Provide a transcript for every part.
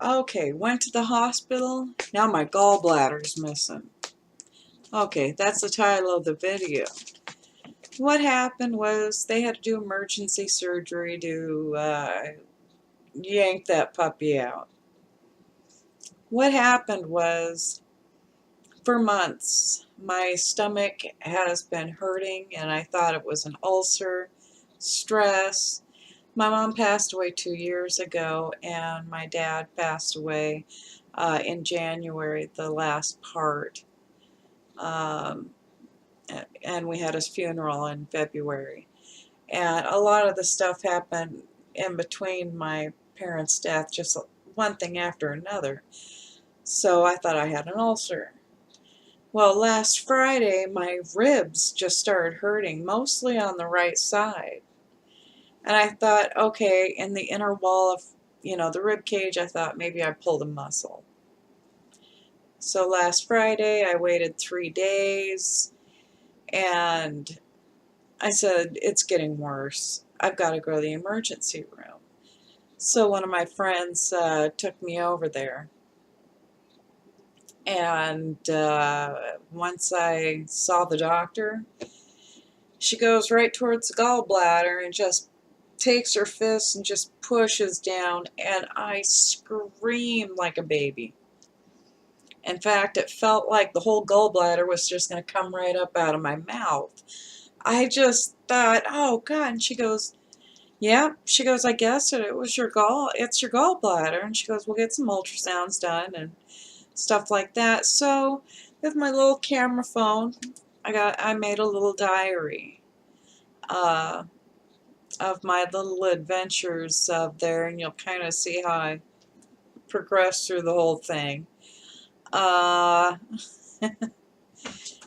Okay, went to the hospital. Now my gallbladder's missing. Okay, that's the title of the video. What happened was they had to do emergency surgery to yank that puppy out. What happened was, for months, my stomach has been hurting and I thought it was an ulcer, stress. My mom passed away 2 years ago and my dad passed away in January, the last part. Um, and we had his funeral in February. And a lot of the stuff happened in between my parents' death, just one thing after another. So I thought I had an ulcer. Well, last Friday, my ribs just started hurting, mostly on the right side. And I thought, okay, in the inner wall of, the rib cage, I thought maybe I pulled a muscle. So last Friday, I waited 3 days, and I said, it's getting worse. I've got to go to the emergency room. So one of my friends took me over there. And once I saw the doctor, she goes right towards the gallbladder and just takes her fist and just pushes down. And I screamed like a baby. In fact, it felt like the whole gallbladder was just going to come right up out of my mouth. I just thought, oh God. And she goes, yeah. She goes, I guess it's your gallbladder. And she goes, we'll get some ultrasounds done and stuff like that. So with my little camera phone, I made a little diary of my little adventures there, and you'll kind of see how I progressed through the whole thing.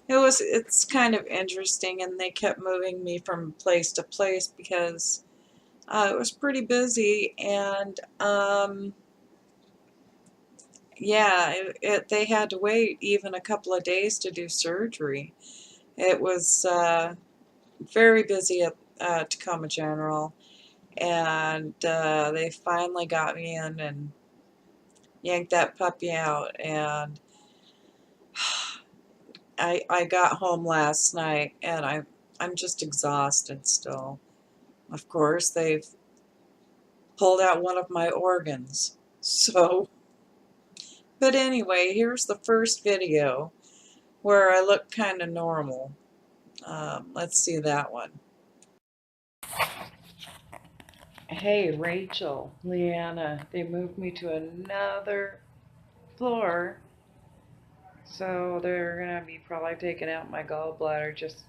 It's kind of interesting, and they kept moving me from place to place because it was pretty busy, and yeah, they had to wait even a couple of days to do surgery. It was very busy at Tacoma General, and they finally got me in and yanked that puppy out, and I got home last night, and I'm just exhausted still. Of course, they've pulled out one of my organs, so, but anyway, here's the first video where I look kind of normal. Let's see that one. Hey, Rachel, Leanna, they moved me to another floor, so they're gonna be probably taking out my gallbladder. Just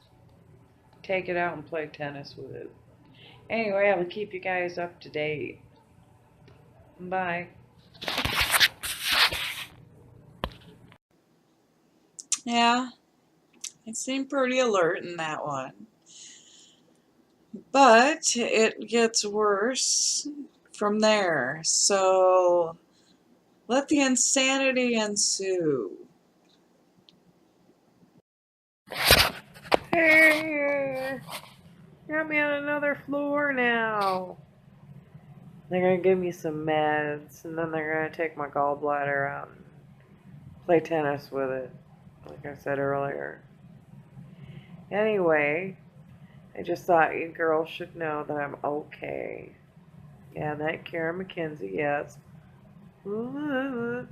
take it out and play tennis with it. Anyway, I will keep you guys up to date. Bye. Yeah, it seemed pretty alert in that one. But it gets worse from there. So let the insanity ensue. Hey, got me on another floor now. They're going to give me some meds, and then they're going to take my gallbladder out and play tennis with it, like I said earlier. Anyway, I just thought you girls should know that I'm okay. Yeah, that Karen McKenzie, yes. Ooh,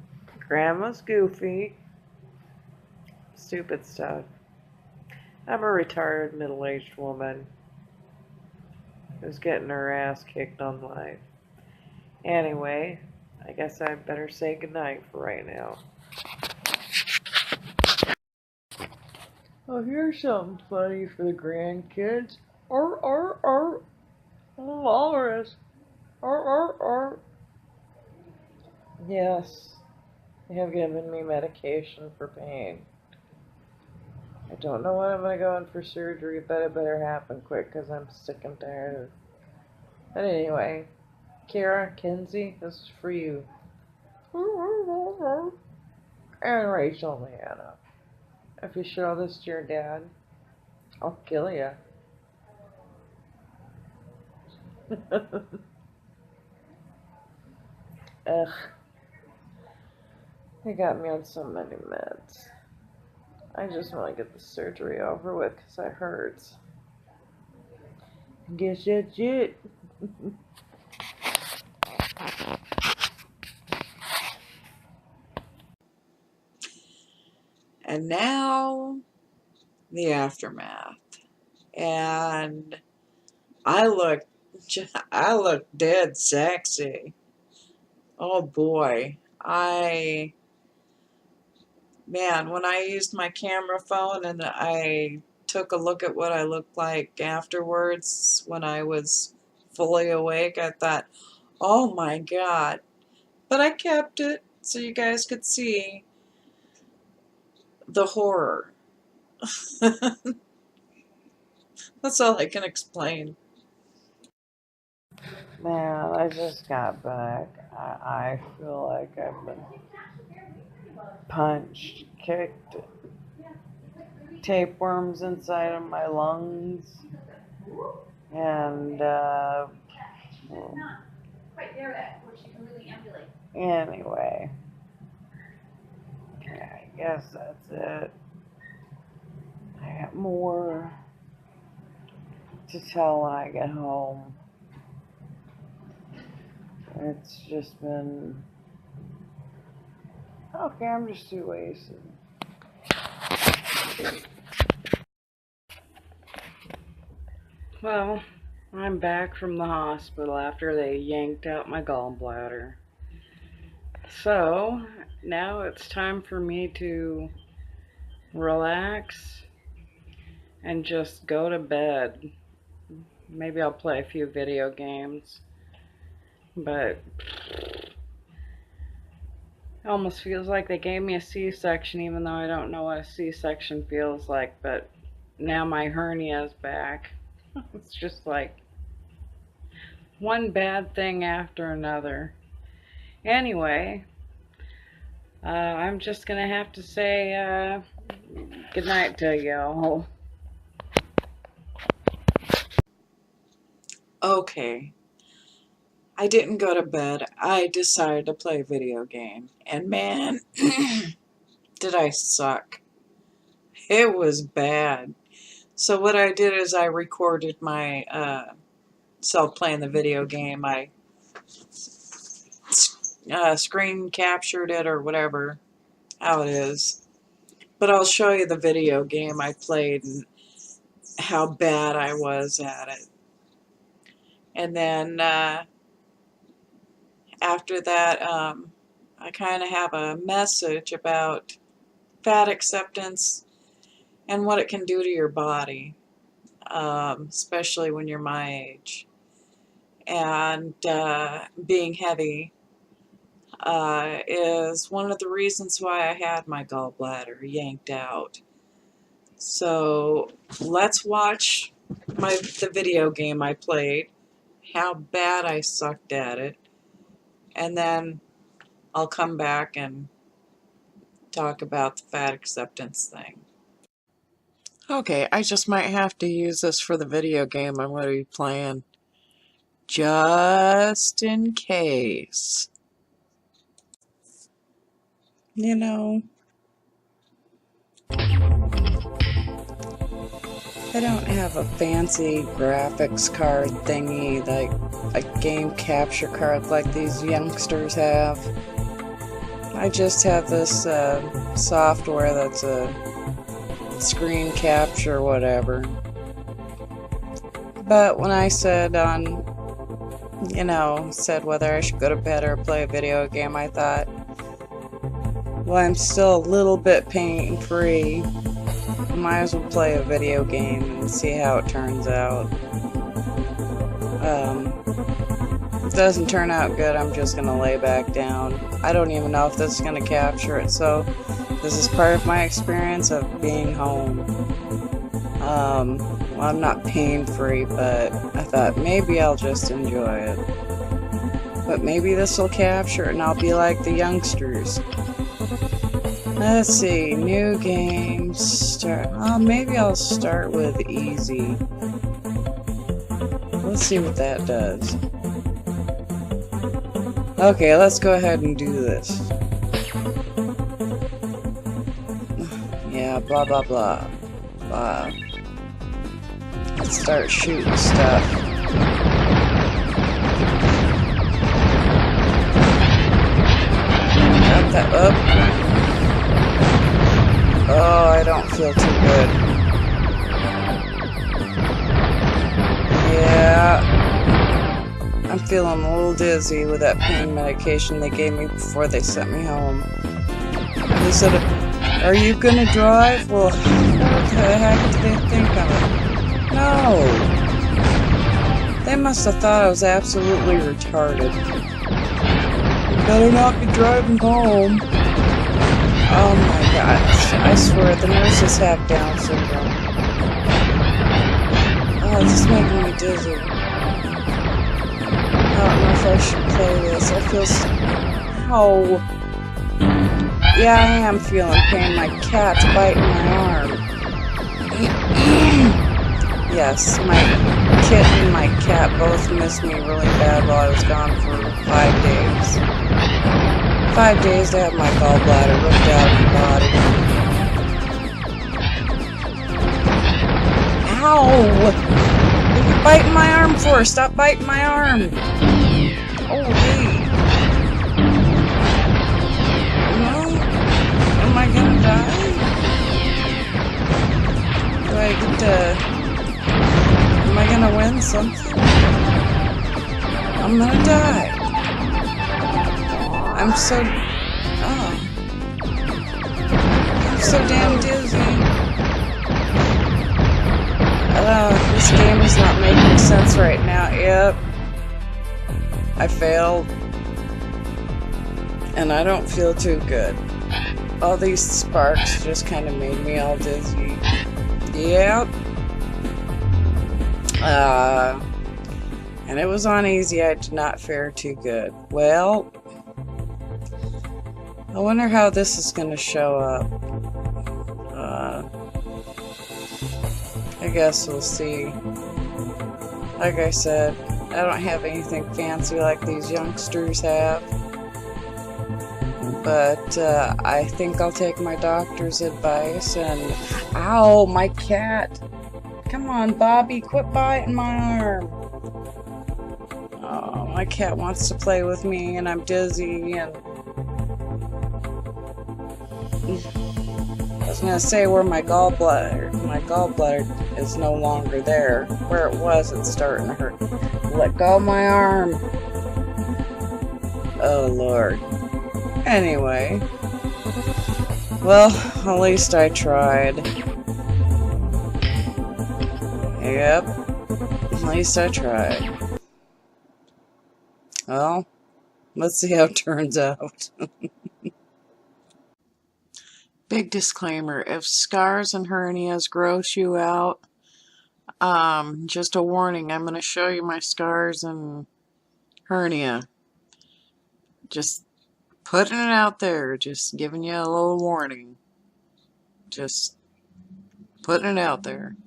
Grandma's goofy. Stupid stuff. I'm a retired middle-aged woman who's getting her ass kicked on life. Anyway, I guess I better say goodnight for right now. Oh, here's something funny for the grandkids. Arr. Walrus. Arr. Yes, they have given me medication for pain. I don't know when I'm going to go in for surgery, but it better happen quick because I'm sick and tired. But anyway, Kara, Kenzie, this is for you. And Rachel and Leanna. If you show this to your dad, I'll kill you. Ugh. They got me on so many meds. I just want to get the surgery over with because it hurts. Guess that's it. And now, the aftermath. And I look dead sexy. Oh boy. Man, when I used my camera phone and I took a look at what I looked like afterwards when I was fully awake, I thought, oh my God. But I kept it so you guys could see the horror. That's all I can explain. Man, I just got back. I feel like I've been punched, kicked, tapeworms inside of my lungs, and anyway, I guess that's it. I got more to tell when I get home. It's just been okay. I'm just too wasted. Well, I'm back from the hospital after they yanked out my gallbladder. So now it's time for me to relax and just go to bed. Maybe I'll play a few video games, but it almost feels like they gave me a C-section, even though I don't know what a C-section feels like. But now my hernia is back. It's just like one bad thing after another. Anyway, I'm just gonna have to say good night to y'all. Okay, I didn't go to bed. I decided to play a video game, and man, did I suck. It was bad. So what I did is I recorded my self playing the video game. I screen captured it or whatever, how it is. But I'll show you the video game I played and how bad I was at it. And then after that, I kind of have a message about fat acceptance and what it can do to your body, especially when you're my age. And being heavy is one of the reasons why I had my gallbladder yanked out. So let's watch the video game I played, how bad I sucked at it, and then I'll come back and talk about the fat acceptance thing. Okay, I just might have to use this for the video game I'm going to be playing, just in case. You know, I don't have a fancy graphics card thingy, like a game capture card like these youngsters have. I just have this software that's a screen capture whatever. But when I said said whether I should go to bed or play a video game, I thought, well, I'm still a little bit pain-free. Might as well play a video game and see how it turns out. If it doesn't turn out good, I'm just gonna lay back down. I don't even know if this is gonna capture it, so this is part of my experience of being home. Well, I'm not pain-free, but I thought maybe I'll just enjoy it. But maybe this will capture it and I'll be like the youngsters. Let's see, new games, start, maybe I'll start with easy. Let's see what that does. Okay, let's go ahead and do this. blah blah blah. Let's start shooting stuff. Got that up. Oh, I don't feel too good. Yeah. I'm feeling a little dizzy with that pain medication they gave me before they sent me home. They said, "Are you gonna drive?" Well, what the heck do they think of it? No. They must have thought I was absolutely retarded. You better not be driving home. Oh my gosh. I swear, the nurses have Down syndrome. Oh, it's just making me dizzy. I don't know if I should play this. I feel so... Oh. Yeah, I am feeling pain. My cat's biting my arm. Yes, my kitten and my cat both missed me really bad while I was gone for 5 days. 5 days to have my gallbladder ripped out of my body. Ow! What are you biting my arm for? Stop biting my arm! Oh, hey! Am I gonna die? Do I get to... Am I gonna win something? I'm gonna die. I'm so... Oh. I'm so damn dizzy. This game is not making sense right now. Yep. I failed. And I don't feel too good. All these sparks just kind of made me all dizzy. Yep. And it was on easy. I did not fare too good. Well, I wonder how this is going to show up. I guess we'll see. Like I said, I don't have anything fancy like these youngsters have. But I think I'll take my doctor's advice and... Ow, my cat! Come on, Bobby, quit biting my arm! Oh, my cat wants to play with me and I'm dizzy and... I was gonna say where my gallbladder is no longer there. Where it was, it's starting to hurt. Let go of my arm! Oh, Lord. Anyway, well, at least I tried. Yep, at least I tried. Well, let's see how it turns out. Big disclaimer, if scars and hernias gross you out, just a warning, I'm going to show you my scars and hernia. Just putting it out there, just giving you a little warning. Just putting it out there.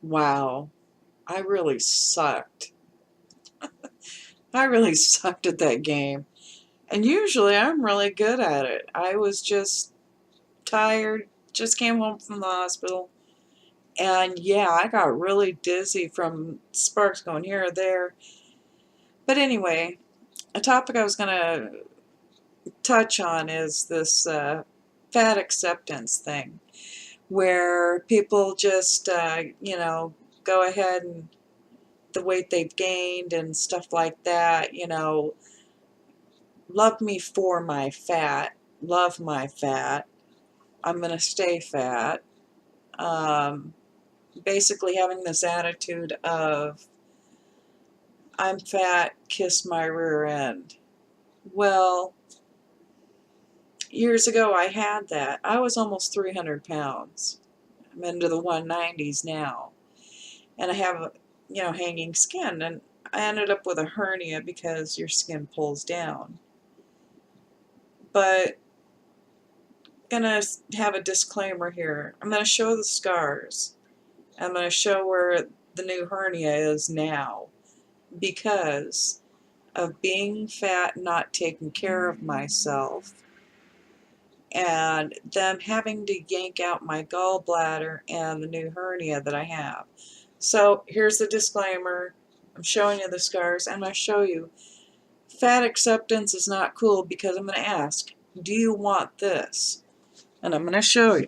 Wow, I really sucked. I really sucked at that game. And usually I'm really good at it. I was just tired, just came home from the hospital. And yeah, I got really dizzy from sparks going here or there. But anyway, a topic I was going to touch on is this fat acceptance thing, where people just, you know, go ahead and the weight they've gained and stuff like that, you know, love me for my fat, love my fat, I'm going to stay fat. Basically having this attitude of, I'm fat, kiss my rear end. Well, years ago I had that. I was almost 300 pounds. I'm into the 190s now. And I have, you know, hanging skin. And I ended up with a hernia because your skin pulls down. But I'm going to have a disclaimer here. I'm going to show the scars. I'm going to show where the new hernia is now. Because of being fat, not taking care of myself, and them having to yank out my gallbladder and the new hernia that I have. So here's the disclaimer. I'm showing you the scars. I'm going to show you fat acceptance is not cool, because I'm going to ask, do you want this? And I'm going to show you.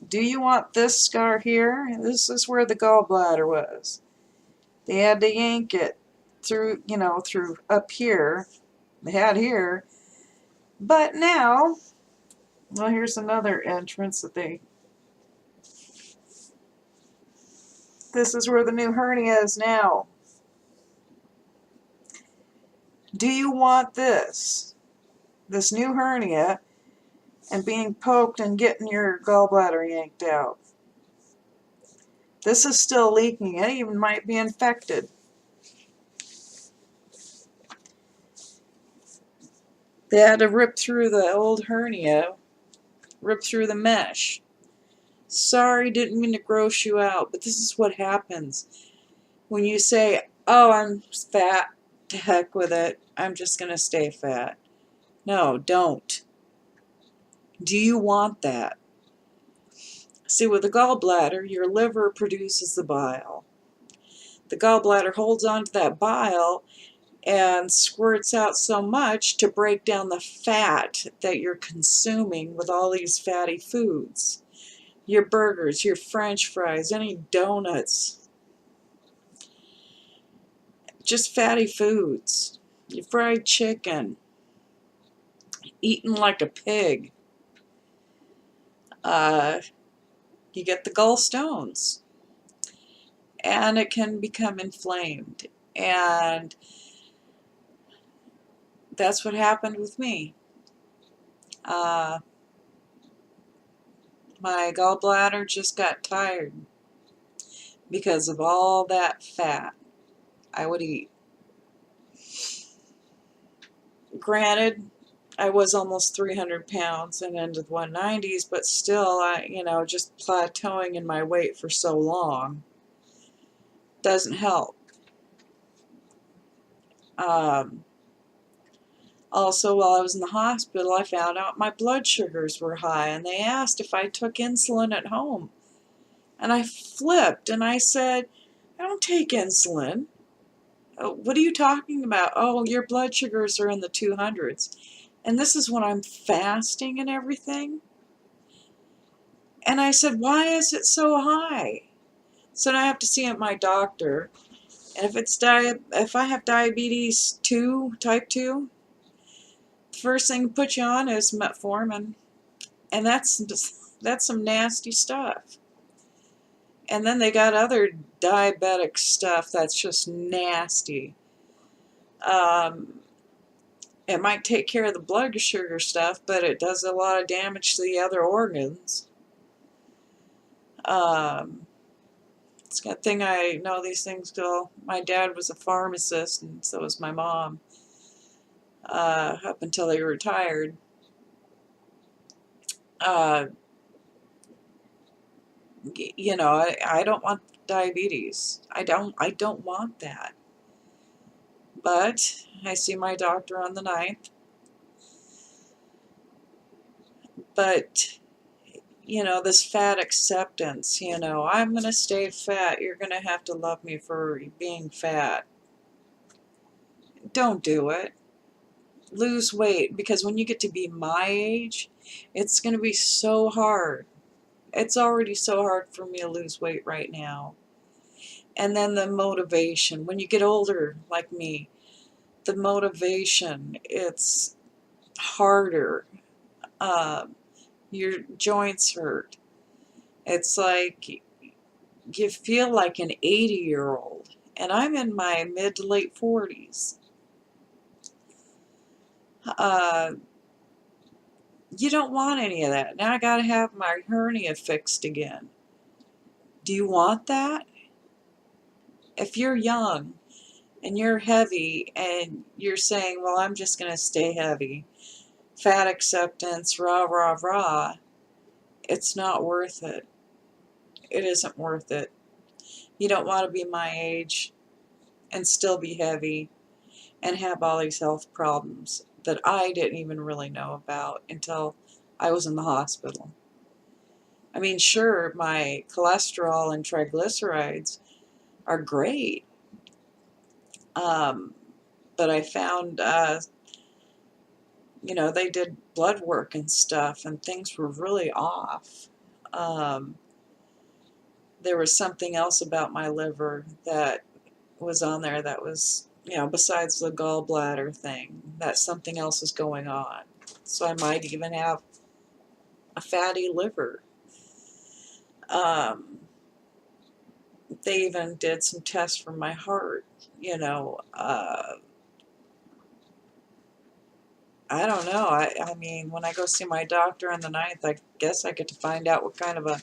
Do you want this scar here? This is where the gallbladder was. They had to yank it through, through up here. They had here. But now, well, here's another entrance that this is where the new hernia is now. Do you want this? This new hernia and being poked and getting your gallbladder yanked out? This is still leaking. It even might be infected. They had to rip through the old hernia, rip through the mesh. Sorry, didn't mean to gross you out, but this is what happens when you say, oh, I'm fat, to heck with it, I'm just going to stay fat. No, don't. Do you want that? See, with the gallbladder, your liver produces the bile. The gallbladder holds on to that bile and squirts out so much to break down the fat that you're consuming with all these fatty foods. Your burgers, your french fries, any donuts. Just fatty foods. Your fried chicken. Eaten like a pig. You get the gallstones. And it can become inflamed. And that's what happened with me. My gallbladder just got tired because of all that fat I would eat. Granted, I was almost 300 pounds and into the 190s, but still, just plateauing in my weight for so long doesn't help. Also, while I was in the hospital, I found out my blood sugars were high, and they asked if I took insulin at home. And I flipped, and I said, I don't take insulin. Oh, what are you talking about? Oh, your blood sugars are in the 200s. And this is when I'm fasting and everything. And I said, why is it so high? So now I have to see my doctor. And if I have diabetes 2, type 2, the first thing to put you on is metformin. And that's some nasty stuff. And then they got other diabetic stuff that's just nasty. It might take care of the blood sugar stuff, but it does a lot of damage to the other organs. It's a good thing I know these things go. My dad was a pharmacist, and so was my mom, up until they retired. I don't want diabetes. I don't want that. But I see my doctor on the 9th. But, this fat acceptance, I'm going to stay fat. You're going to have to love me for being fat. Don't do it. Lose weight, because when you get to be my age, it's going to be so hard. It's already so hard for me to lose weight right now. And then the motivation. When you get older, like me, the motivation, it's harder. Your joints hurt. It's like you feel like an 80-year-old. And I'm in my mid to late 40s. You don't want any of that. Now I got to have my hernia fixed again. Do you want that? If you're young and you're heavy and you're saying, well, I'm just going to stay heavy, fat acceptance, rah, rah, rah, it's not worth it. It isn't worth it. You don't want to be my age and still be heavy and have all these health problems. that I didn't even really know about until I was in the hospital. I mean, sure, my cholesterol and triglycerides are great, um, but I found, they did blood work and stuff, and things were really off. Um, there was something else about my liver that was on there that was, besides the gallbladder thing, that something else is going on. So I might even have a fatty liver. Um, they even did some tests for my heart, you know. I don't know. I mean, when I go see my doctor on the 9th, I guess I get to find out what kind of a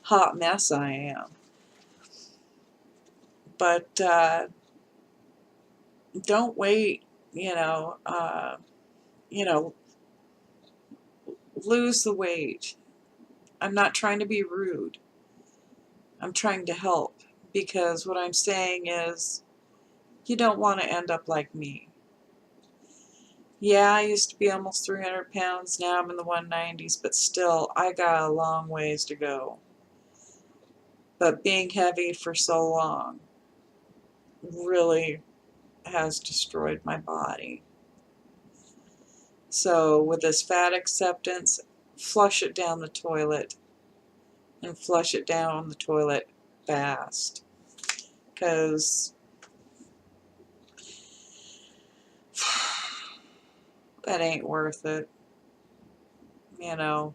hot mess I am. But don't wait, you know, uh, you know, lose the weight. I'm not trying to be rude. I'm trying to help, because what I'm saying is you don't want to end up like me. Yeah, I used to be almost 300 pounds. Now I'm in the 190s, but still, I got a long ways to go. But being heavy for so long really has destroyed my body. So with this fat acceptance, flush it down the toilet, and flush it down the toilet fast, because that ain't worth it. You know,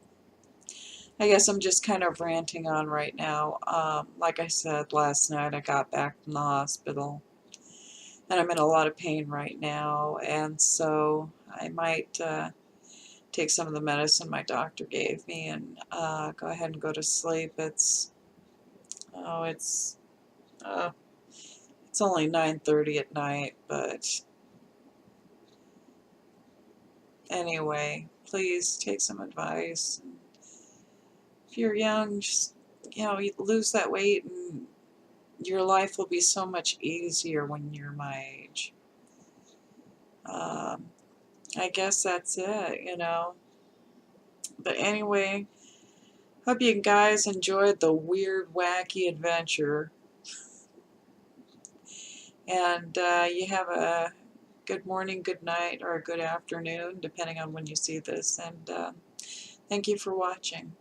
I guess I'm just kind of ranting on right now. Like I said, last night I got back from the hospital, and I'm in a lot of pain right now, and so I might take some of the medicine my doctor gave me and go ahead and go to sleep. Oh, uh, it's only 9:30 at night, but anyway, please take some advice. If you're young, just, you lose that weight, and your life will be so much easier when you're my age. Um, I guess that's it. But anyway, hope you guys enjoyed the weird, wacky adventure. And you have a good morning, good night, or a good afternoon, depending on when you see this. And thank you for watching.